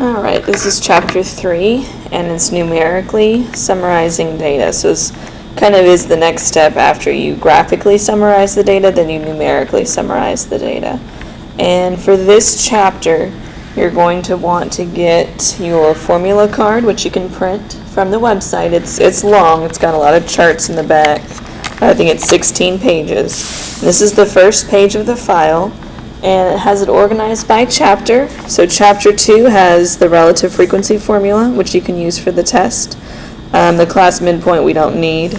Alright, this is chapter 3, and it's numerically summarizing data. So this kind of is the next step after you graphically summarize the data, then you numerically summarize the data. And for this chapter, you're going to want to get your formula card, which you can print from the website. It's long, it's got a lot of charts in the back. I think it's 16 pages. This is the first page of the file, and it has it organized by chapter. So chapter 2 has the relative frequency formula, which you can use for the test. The class midpoint we don't need.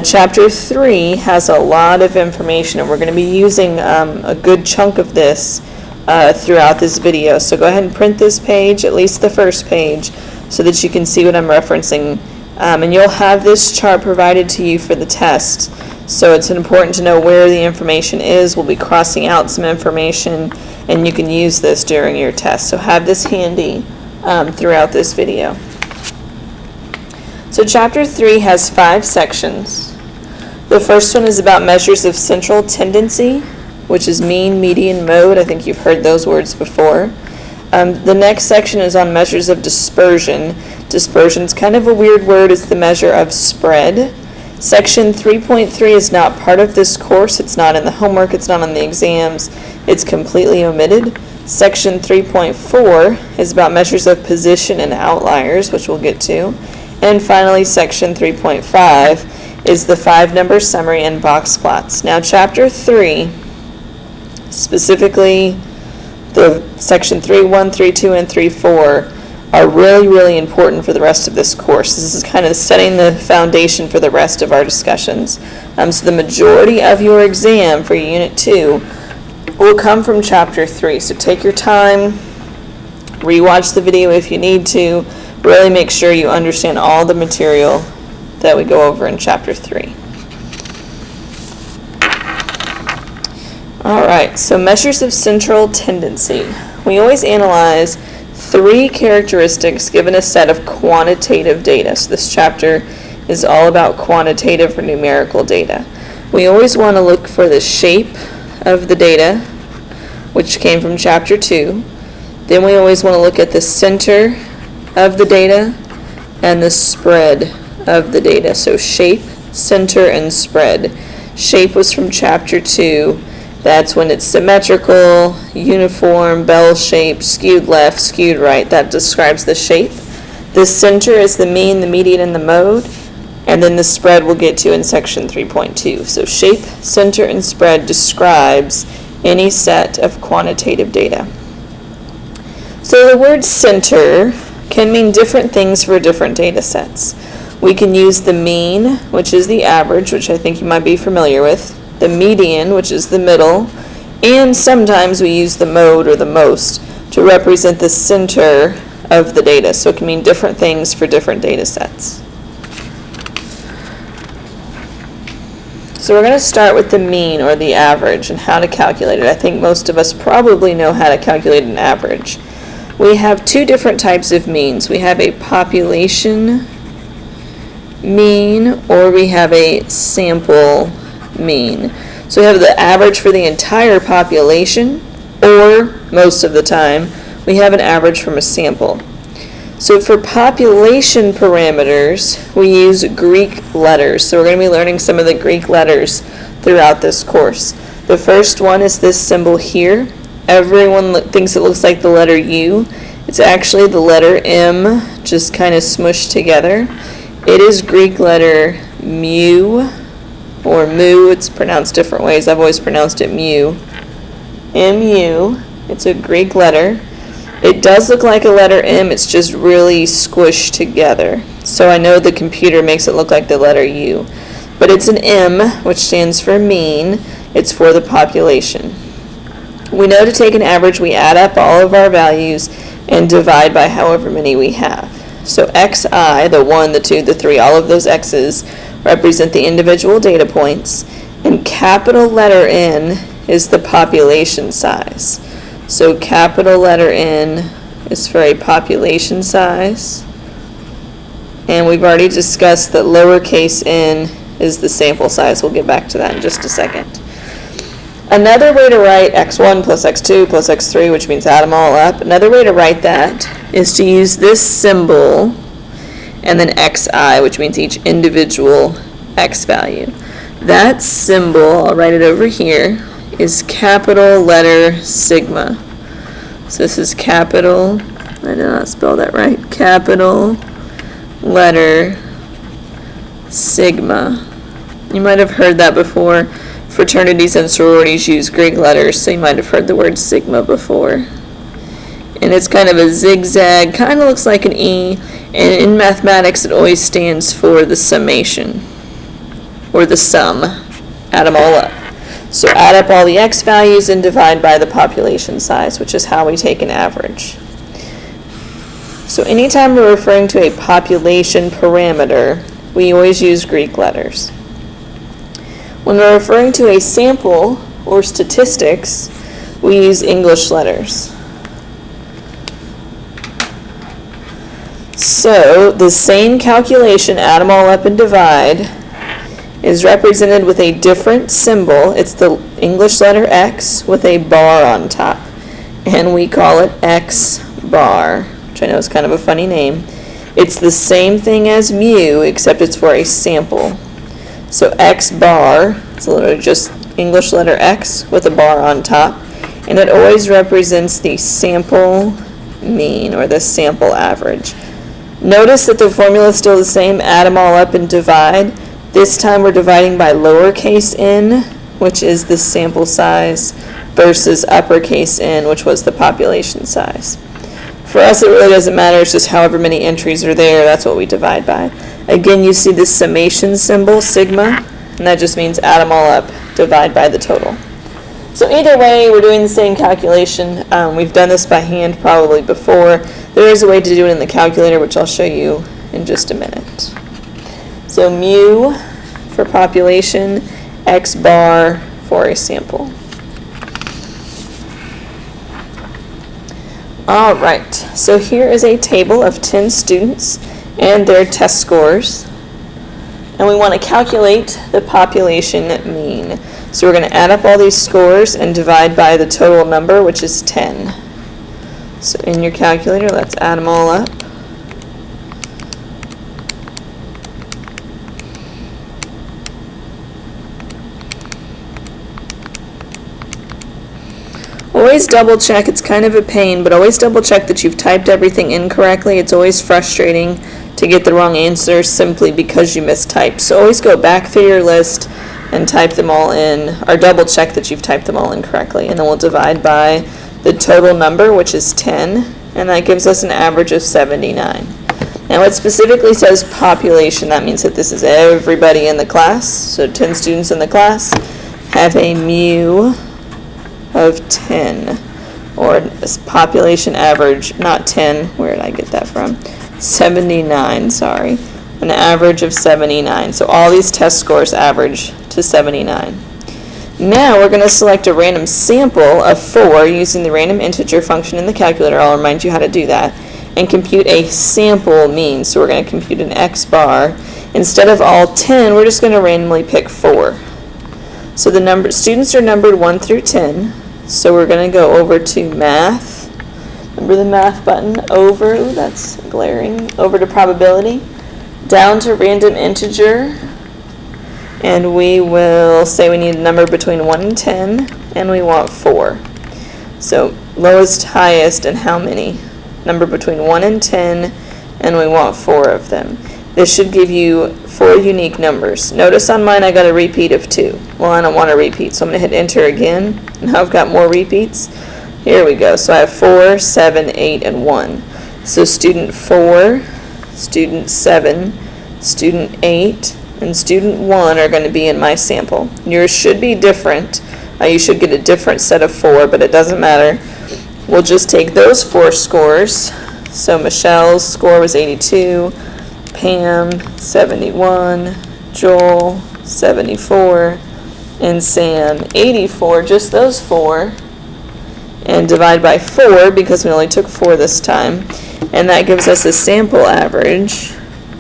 Chapter 3 has a lot of information, and we're going to be using a good chunk of this throughout this video. So go ahead and print this page, at least the first page, so that you can see what I'm referencing. And you'll have this chart provided to you for the test. So it's important to know where the information is. We'll be crossing out some information, and you can use this during your test. So have this handy throughout this video. So chapter 3 has 5 sections. The first one is about measures of central tendency, which is mean, median, mode. I think you've heard those words before. The next section is on measures of dispersion. Dispersion is kind of a weird word. It's the measure of spread. Section 3.3 is not part of this course. It's not in the homework. It's not on the exams. It's completely omitted. Section 3.4 is about measures of position and outliers, which we'll get to. And finally, section 3.5 is the 5-number summary and box plots. Now, chapter 3, specifically the section 3.1, 3.2, and 3.4 are really, really important for the rest of this course. This is kind of setting the foundation for the rest of our discussions. So the majority of your exam for Unit 2 will come from Chapter 3. So take your time, rewatch the video if you need to, really make sure you understand all the material that we go over in Chapter 3. Alright, so measures of central tendency. We always analyze 3 characteristics given a set of quantitative data. So this chapter is all about quantitative or numerical data. We always want to look for the shape of the data, which came from chapter 2. Then we always want to look at the center of the data and the spread of the data. So shape, center, and spread. Shape was from chapter 2. That's when it's symmetrical, uniform, bell-shaped, skewed left, skewed right. That describes the shape. The center is the mean, the median, and the mode. And then the spread we'll get to in section 3.2. So shape, center, and spread describes any set of quantitative data. So the word center can mean different things for different data sets. We can use the mean, which is the average, which I think you might be familiar with, the median, which is the middle, and sometimes we use the mode or the most to represent the center of the data. So it can mean different things for different data sets. So we're going to start with the mean or the average and how to calculate it. I think most of us probably know how to calculate an average. We have 2 different types of means. We have a population mean, or we have a sample mean. So we have the average for the entire population, or most of the time we have an average from a sample. So for population parameters, we use Greek letters. So we're going to be learning some of the Greek letters throughout this course. The first one is this symbol here. Everyone thinks it looks like the letter U. It's actually the letter M, just kind of smushed together. It is Greek letter mu, or mu. It's pronounced different ways. I've always pronounced it mu. M-U. It's a Greek letter. It does look like a letter M. It's just really squished together. So I know the computer makes it look like the letter U. But it's an M, which stands for mean. It's for the population. We know to take an average, we add up all of our values and divide by however many we have. So xi, the 1, the 2, the 3, all of those x's represent the individual data points, and capital letter N is the population size. So capital letter N is for a population size, and we've already discussed that lowercase n is the sample size. We'll get back to that in just a second. Another way to write x1 plus x2 plus x3, which means add them all up, another way to write that is to use this symbol and then xi, which means each individual x value. That symbol, I'll write it over here, is capital letter sigma. So this is capital, I did not spell that right, capital letter sigma. You might have heard that before. Fraternities and sororities use Greek letters, so you might have heard the word sigma before. And it's kind of a zigzag, kind of looks like an E, and in mathematics it always stands for the summation, or the sum. Add them all up. So add up all the x values and divide by the population size, which is how we take an average. So anytime we're referring to a population parameter, we always use Greek letters. When we're referring to a sample or statistics, we use English letters. So the same calculation, add them all up and divide, is represented with a different symbol. It's the English letter X with a bar on top, and we call it X bar, which I know is kind of a funny name. It's the same thing as mu, except it's for a sample. So X bar, it's literally just English letter X with a bar on top, and it always represents the sample mean, or the sample average. Notice that the formula is still the same, add them all up and divide. This time we're dividing by lowercase n, which is the sample size, versus uppercase N, which was the population size. For us, it really doesn't matter. It's just however many entries are there, that's what we divide by. Again, you see this summation symbol, sigma, and that just means add them all up, divide by the total. So either way, we're doing the same calculation. We've done this by hand probably before. There is a way to do it in the calculator, which I'll show you in just a minute. So mu for population, X bar for a sample. All right, so here is a table of 10 students and their test scores. And we want to calculate the population mean. So we're going to add up all these scores and divide by the total number, which is 10. So in your calculator, let's add them all up. Always double check, it's kind of a pain, but always double check that you've typed everything in correctly. It's always frustrating to get the wrong answer simply because you mistyped. So always go back through your list and type them all in, or double check that you've typed them all in correctly, and then we'll divide by the total number, which is 10, and that gives us an average of 79. Now it specifically says population. That means that this is everybody in the class. So 10 students in the class have a mu of 10, or population average, not 10, where did I get that from? 79, sorry, an average of 79. So all these test scores average to 79. Now we're going to select a random sample of 4 using the random integer function in the calculator. I'll remind you how to do that, and compute a sample mean. So we're going to compute an X bar. Instead of all 10, we're just going to randomly pick 4. So the students are numbered 1 through 10. So we're going to go over to math. Remember the math button, over, ooh, that's glaring, over to probability, down to random integer, and we will say we need a number between 1 and 10, and we want 4. So lowest, highest, and how many? Number between 1 and 10, and we want 4 of them. This should give you 4 unique numbers. Notice on mine I got a repeat of 2. Well, I don't want a repeat, so I'm going to hit enter again. And now I've got more repeats. Here we go. So I have 4, 7, 8, and 1. So student 4, student 7, student 8, and student 1 are going to be in my sample. Yours should be different. You should get a different set of 4, but it doesn't matter. We'll just take those 4 scores. So Michelle's score was 82. Pam, 71, Joel, 74, and Sam, 84, just those 4, and divide by 4 because we only took 4 this time, and that gives us a sample average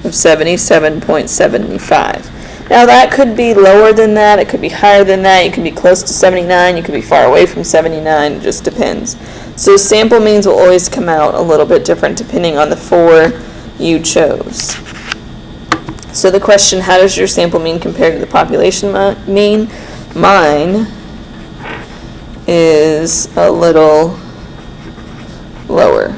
of 77.75. Now that could be lower than that, it could be higher than that, you could be close to 79, you could be far away from 79, it just depends. So sample means will always come out a little bit different depending on the 4 you chose. So the question, how does your sample mean compare to the population mean? Mine is a little lower.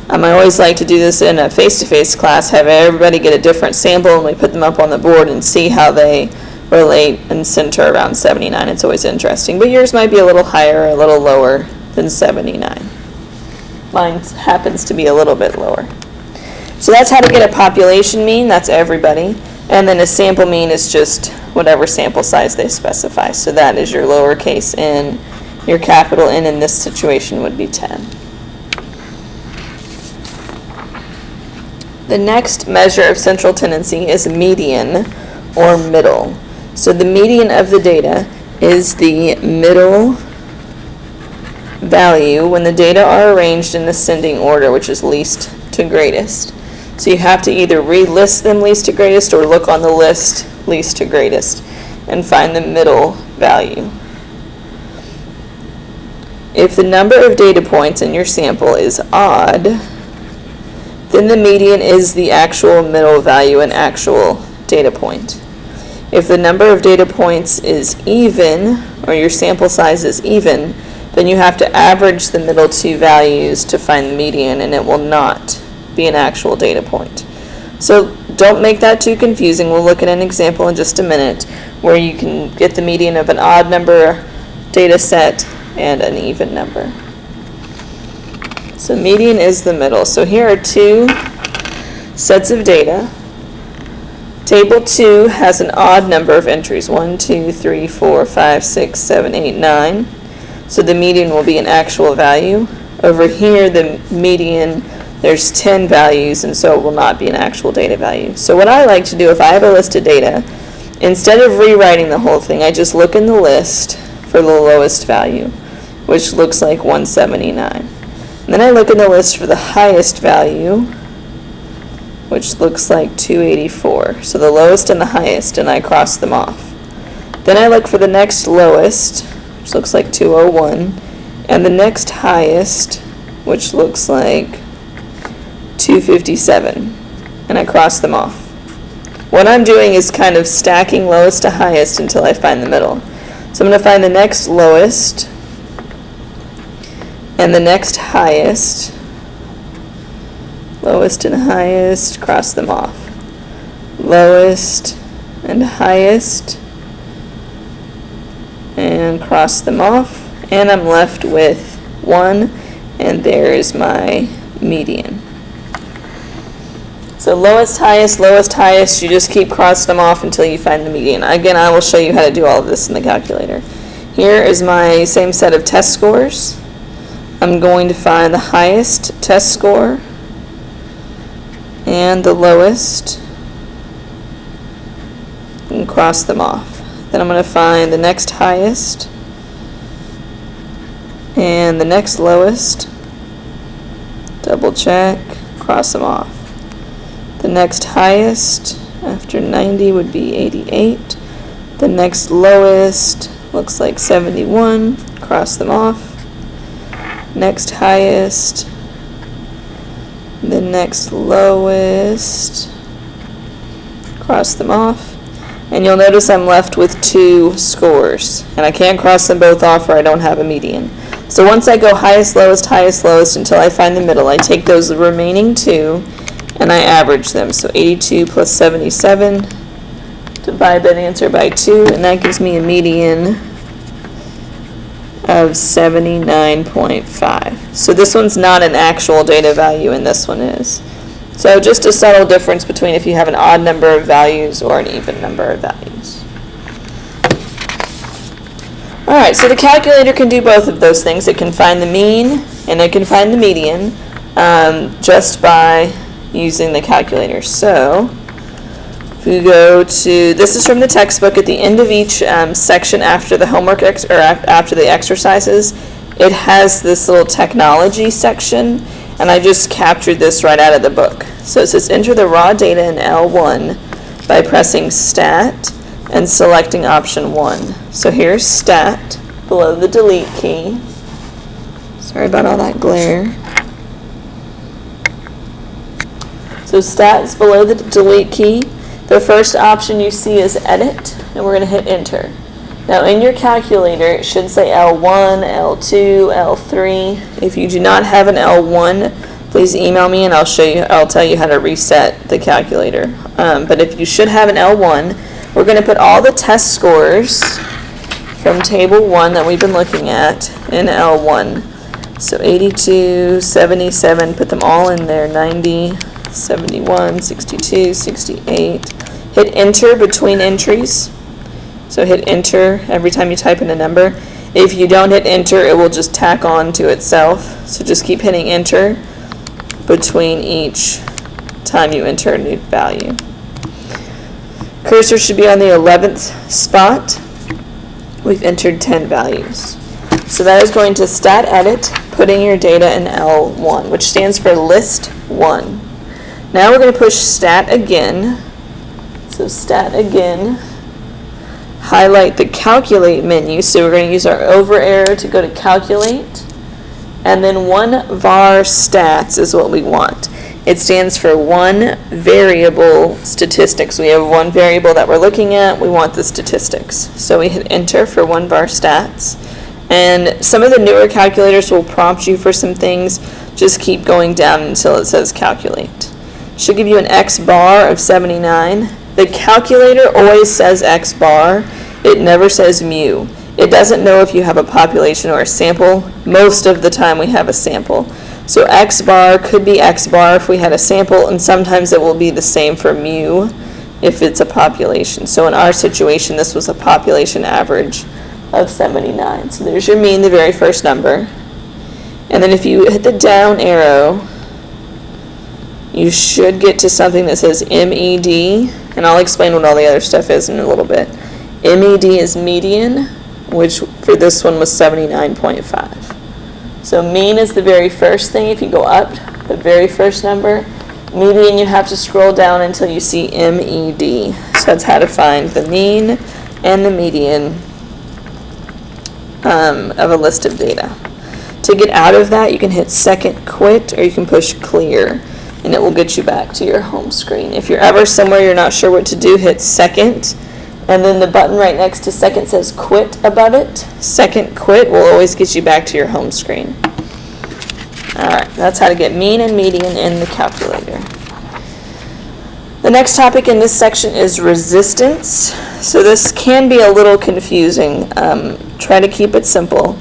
I always like to do this in a face-to-face class, have everybody get a different sample, and we put them up on the board and see how they relate and center around 79. It's always interesting. But yours might be a little higher, a little lower than 79. Mine happens to be a little bit lower. So that's how to get a population mean. That's everybody. And then a sample mean is just whatever sample size they specify. So that is your lowercase n. Your capital N in this situation would be 10. The next measure of central tendency is median or middle. So the median of the data is the middle value when the data are arranged in ascending order, which is least to greatest. So you have to either relist them least to greatest or look on the list least to greatest and find the middle value. If the number of data points in your sample is odd, then the median is the actual middle value and actual data point. If the number of data points is even, or your sample size is even, then you have to average the middle 2 values to find the median, and it will not be an actual data point. So don't make that too confusing. We'll look at an example in just a minute where you can get the median of an odd number data set and an even number. So median is the middle. So here are 2 sets of data. Table 2 has an odd number of entries, 1, 2, 3, 4, 5, 6, 7, 8, 9. So the median will be an actual value. Over here, the median, there's 10 values, and so it will not be an actual data value. So what I like to do if I have a list of data, instead of rewriting the whole thing, I just look in the list for the lowest value, which looks like 179. And then I look in the list for the highest value, which looks like 284. So the lowest and the highest, and I cross them off. Then I look for the next lowest, which looks like 201, and the next highest, which looks like 257, and I cross them off. What I'm doing is kind of stacking lowest to highest until I find the middle. So I'm going to find the next lowest and the next highest, lowest and highest, cross them off. Lowest and highest, and cross them off. And I'm left with 1, and there is my median. So lowest, highest, you just keep crossing them off until you find the median. Again, I will show you how to do all of this in the calculator. Here is my same set of test scores. I'm going to find the highest test score and the lowest and cross them off. Then I'm going to find the next highest and the next lowest, double check, cross them off. The next highest after 90 would be 88. The next lowest looks like 71, cross them off. Next highest, the next lowest, cross them off, and you'll notice I'm left with 2 scores, and I can't cross them both off or I don't have a median. So once I go highest, lowest until I find the middle, I take those remaining 2 and I average them. So 82 plus 77, divide that answer by 2, and that gives me a median of 79.5. So this one's not an actual data value and this one is. So just a subtle difference between if you have an odd number of values or an even number of values. Alright, so the calculator can do both of those things. It can find the mean and it can find the median just by using the calculator. So if we go to, this is from the textbook, at the end of each section after the homework after the exercises, it has this little technology section, and I just captured this right out of the book. So it says enter the raw data in L1 by pressing stat and selecting option 1. So here's stat below the delete key. Sorry about all that glare. So stats below the delete key. The first option you see is edit, and we're going to hit enter. Now in your calculator, it should say L1, L2, L3. If you do not have an L1, please email me and I'll tell you how to reset the calculator. But if you should have an L1, we're going to put all the test scores from table 1 that we've been looking at in L1. So 82, 77, put them all in there, 90, 71, 62, 68. Hit enter between entries. So hit enter every time you type in a number. If you don't hit enter, it will just tack on to itself. So just keep hitting enter between each time you enter a new value. Cursor should be on the 11th spot. We've entered 10 values. So that is going to stat edit, putting your data in L1, which stands for list 1. Now we're going to push stat again. So stat again. Highlight the calculate menu. So we're going to use our over arrow to go to calculate. And then one var stats is what we want. It stands for one variable statistics. We have one variable that we're looking at. We want the statistics. So we hit enter for one var stats. And some of the newer calculators will prompt you for some things. Just keep going down until it says calculate. Should give you an X bar of 79. The calculator always says X bar. It never says mu. It doesn't know if you have a population or a sample. Most of the time we have a sample. So X bar could be X bar if we had a sample, and sometimes it will be the same for mu if it's a population. So in our situation, this was a population average of 79. So there's your mean, the very first number. And then if you hit the down arrow, you should get to something that says MED, and I'll explain what all the other stuff is in a little bit. MED is median, which for this one was 79.5. So mean is the very first thing. If you go up, the very first number. Median, you have to scroll down until you see MED. So that's how to find the mean and the median of a list of data. To get out of that, you can hit second quit, or you can push clear, and it will get you back to your home screen. If you're ever somewhere you're not sure what to do, hit second, and then the button right next to second says quit above it. Second quit will always get you back to your home screen. Alright, that's how to get mean and median in the calculator. The next topic in this section is resistance. So this can be a little confusing. Try to keep it simple.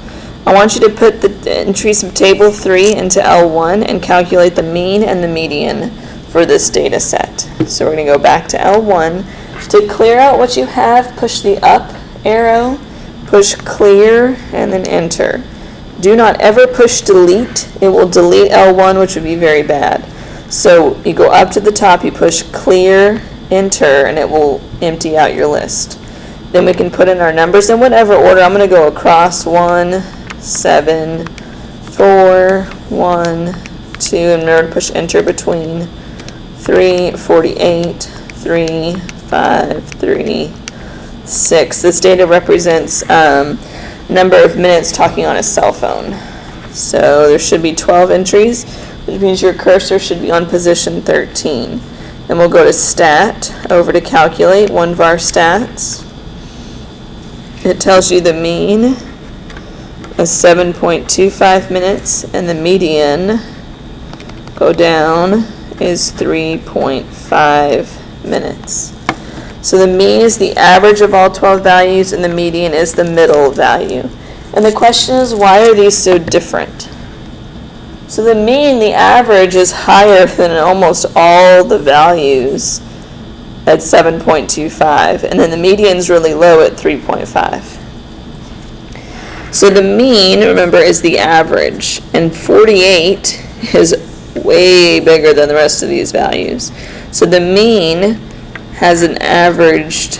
I want you to put the entries from table 3 into L1 and calculate the mean and the median for this data set. So we're going to go back to L1. To clear out what you have, push the up arrow, push clear, and then enter. Do not ever push delete. It will delete L1, which would be very bad. So you go up to the top, you push clear, enter, and it will empty out your list. Then we can put in our numbers in whatever order. I'm going to go across 1, 7, 4, 1, 2, and I'm going to push enter between 3, 48, 3, 5, 3, 6. This data represents number of minutes talking on a cell phone. So there should be 12 entries, which means your cursor should be on position 13. Then we'll go to stat, over to calculate, one var stats. It tells you the mean is 7.25 minutes, and the median, go down, is 3.5 minutes. So the mean is the average of all 12 values, and the median is the middle value. And the question is, why are these so different? So the mean, the average, is higher than almost all the values at 7.25, and then the median is really low at 3.5. So the mean, remember, is the average, and 48 is way bigger than the rest of these values. So the mean has an average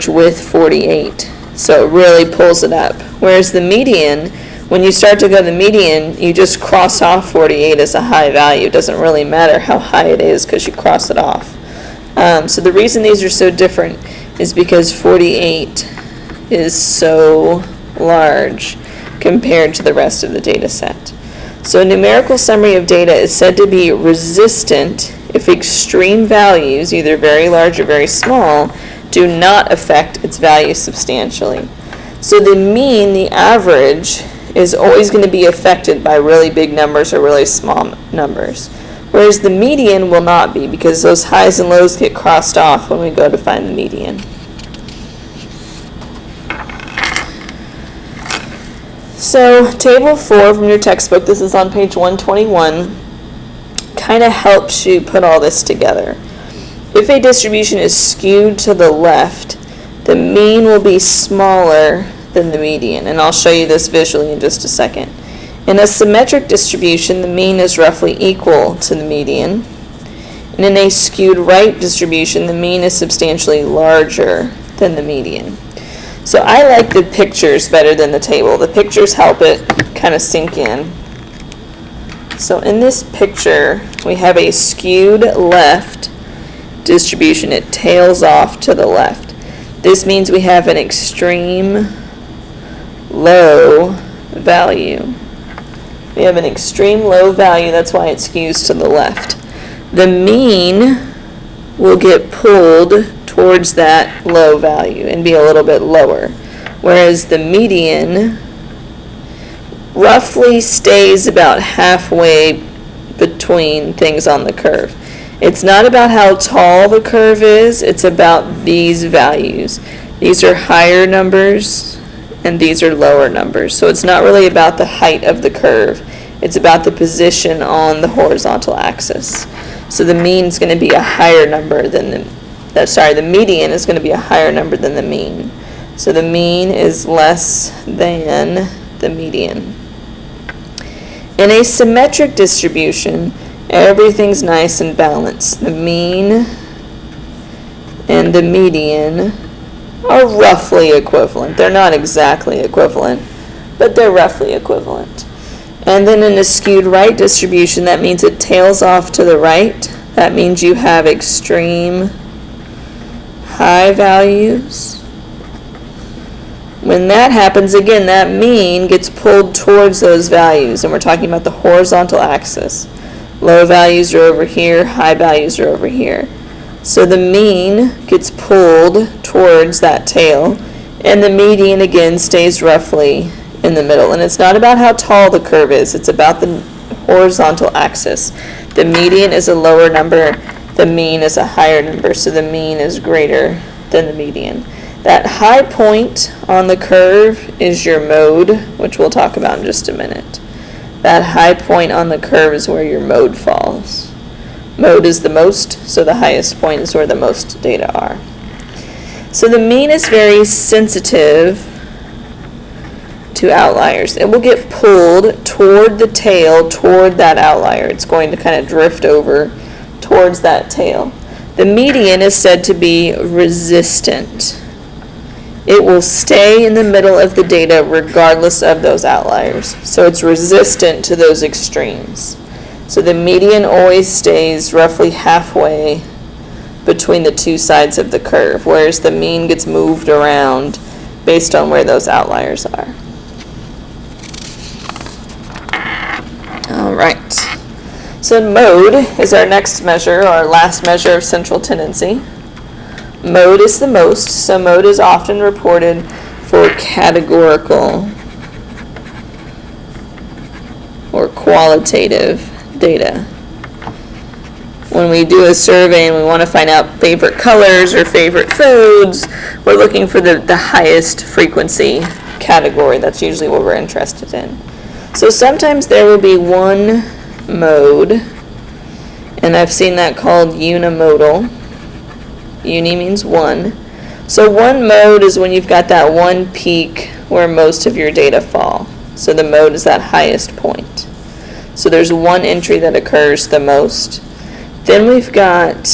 with 48, so it really pulls it up. Whereas the median, when you start to go to the median, you just cross off 48 as a high value. It doesn't really matter how high it is because you cross it off. So the reason these are so different is because 48 is so large. compared to the rest of the data set. So a numerical summary of data is said to be resistant if extreme values, either very large or very small, do not affect its value substantially. So the mean, the average, is always going to be affected by really big numbers or really small numbers. Whereas the median will not be, because those highs and lows get crossed off when we go to find the median. So table 4 from your textbook, this is on page 121, kind of helps you put all this together. If a distribution is skewed to the left, the mean will be smaller than the median, and I'll show you this visually in just a second. In a symmetric distribution, the mean is roughly equal to the median, and in a skewed right distribution, the mean is substantially larger than the median. So I like the pictures better than the table. The pictures help it kind of sink in. So in this picture, we have a skewed left distribution. It tails off to the left. This means we have an extreme low value. We have an extreme low value, that's why it skews to the left. The mean will get pulled towards that low value and be a little bit lower, whereas the median roughly stays about halfway between things on the curve. It's not about how tall the curve is, it's about these values. These are higher numbers and these are lower numbers. So it's not really about the height of the curve, it's about the position on the horizontal axis. So the mean is going to be a higher number than the median is going to be a higher number than the mean. So the mean is less than the median. In a symmetric distribution, everything's nice and balanced. The mean and the median are roughly equivalent. They're not exactly equivalent, but they're roughly equivalent. And then in a skewed right distribution, that means it tails off to the right. That means you have extreme high values. When that happens, again, that mean gets pulled towards those values, and we're talking about the horizontal axis. Low values are over here, high values are over here. So the mean gets pulled towards that tail, and the median again stays roughly in the middle. And it's not about how tall the curve is, it's about the horizontal axis. The median is a lower number, the mean is a higher number, so the mean is greater than the median. That high point on the curve is your mode, which we'll talk about in just a minute. That high point on the curve is where your mode falls. Mode is the most, so the highest point is where the most data are. So the mean is very sensitive to outliers. It will get pulled toward the tail, toward that outlier. It's going to kind of drift over towards that tail. The median is said to be resistant. It will stay in the middle of the data regardless of those outliers. So it's resistant to those extremes. So the median always stays roughly halfway between the two sides of the curve, whereas the mean gets moved around based on where those outliers are. All right. So mode is our next measure, our last measure of central tendency. Mode is the most, so mode is often reported for categorical or qualitative data. When we do a survey and we want to find out favorite colors or favorite foods, we're looking for the highest frequency category. That's usually what we're interested in. So sometimes there will be one mode, and I've seen that called unimodal. Uni means one. So one mode is when you've got that one peak where most of your data fall. So the mode is that highest point. So there's one entry that occurs the most. Then we've got,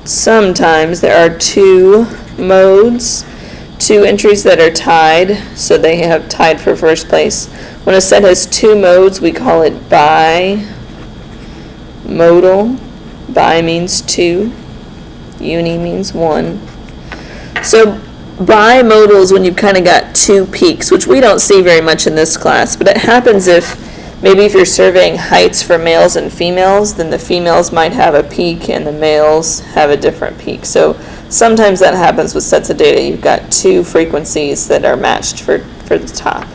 sometimes there are two modes, two entries that are tied, so they have tied for first place. When a set has two modes, we call it bimodal. Bi means two, uni means one. So Bimodal is when you've kind of got two peaks, which we don't see very much in this class, but it happens maybe if you're surveying heights for males and females, then the females might have a peak and the males have a different peak. So sometimes that happens with sets of data. You've got two frequencies that are matched for the top.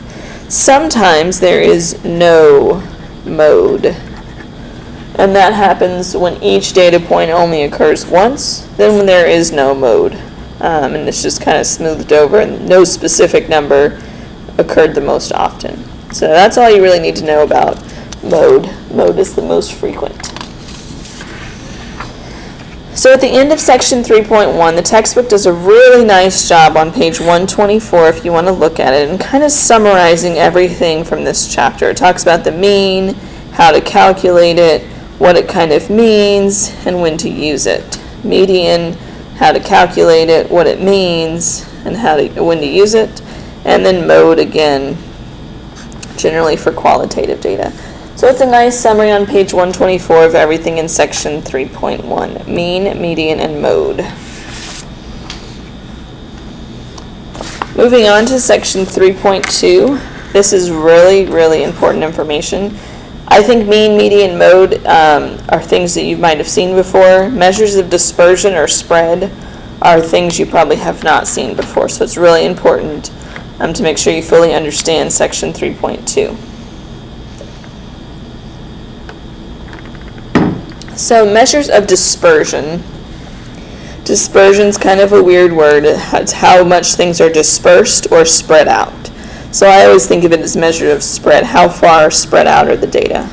Sometimes there is no mode, and that happens when each data point only occurs once, then when there is no mode, and it's just kind of smoothed over and no specific number occurred the most often. So that's all you really need to know about mode. Mode is the most frequent. So at the end of section 3.1, the textbook does a really nice job on page 124 if you want to look at it, and kind of summarizing everything from this chapter. It talks about the mean, how to calculate it, what it kind of means, and when to use it. Median, how to calculate it, what it means, and when to use it. And then mode again, generally for qualitative data. So it's a nice summary on page 124 of everything in section 3.1, mean, median, and mode. Moving on to section 3.2, this is really, really important information. I think mean, median, mode are things that you might have seen before. Measures of dispersion or spread are things you probably have not seen before, so it's really important to make sure you fully understand section 3.2. So measures of dispersion. Dispersion's kind of a weird word. It's how much things are dispersed or spread out. So I always think of it as measure of spread. How far spread out are the data?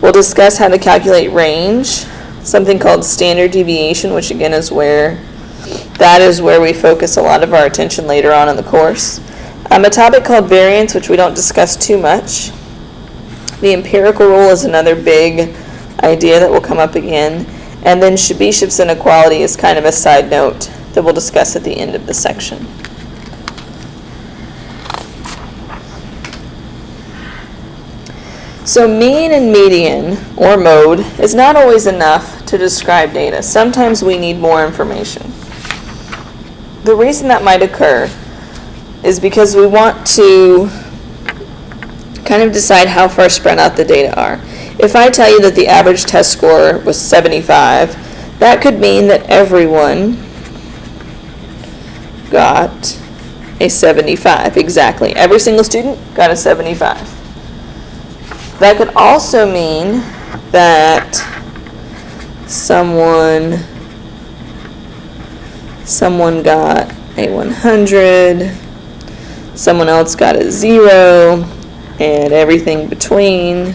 We'll discuss how to calculate range, something called standard deviation, which again is where we focus a lot of our attention later on in the course. A topic called variance, which we don't discuss too much. The empirical rule is another big idea that will come up again. And then Chebyshev's inequality is kind of a side note that we'll discuss at the end of the section. So mean and median, or mode, is not always enough to describe data. Sometimes we need more information. The reason that might occur is because we want to kind of decide how far spread out the data are. If I tell you that the average test score was 75, that could mean that everyone got a 75, exactly. Every single student got a 75. That could also mean that someone got a 100, someone else got a 0, and everything between.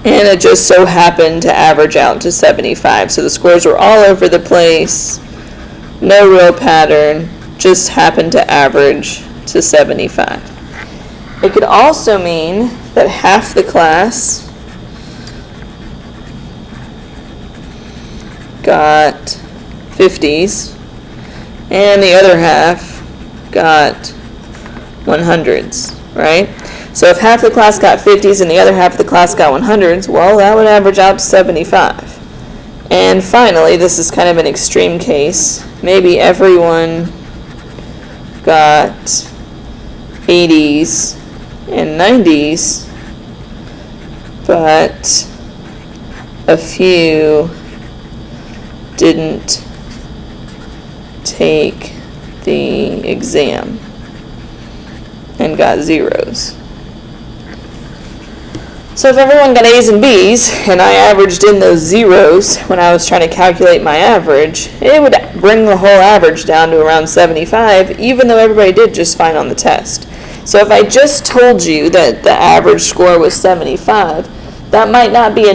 And it just so happened to average out to 75. So the scores were all over the place, no real pattern, just happened to average to 75. It could also mean that half the class got 50s and the other half got 100s, right? So if half the class got 50s and the other half of the class got 100s, well, that would average out to 75. And finally, this is kind of an extreme case. Maybe everyone got 80s and 90s, but a few didn't take the exam and got 0s. So if everyone got A's and B's, and I averaged in those 0s when I was trying to calculate my average, it would bring the whole average down to around 75, even though everybody did just fine on the test. So if I just told you that the average score was 75, that might not be enough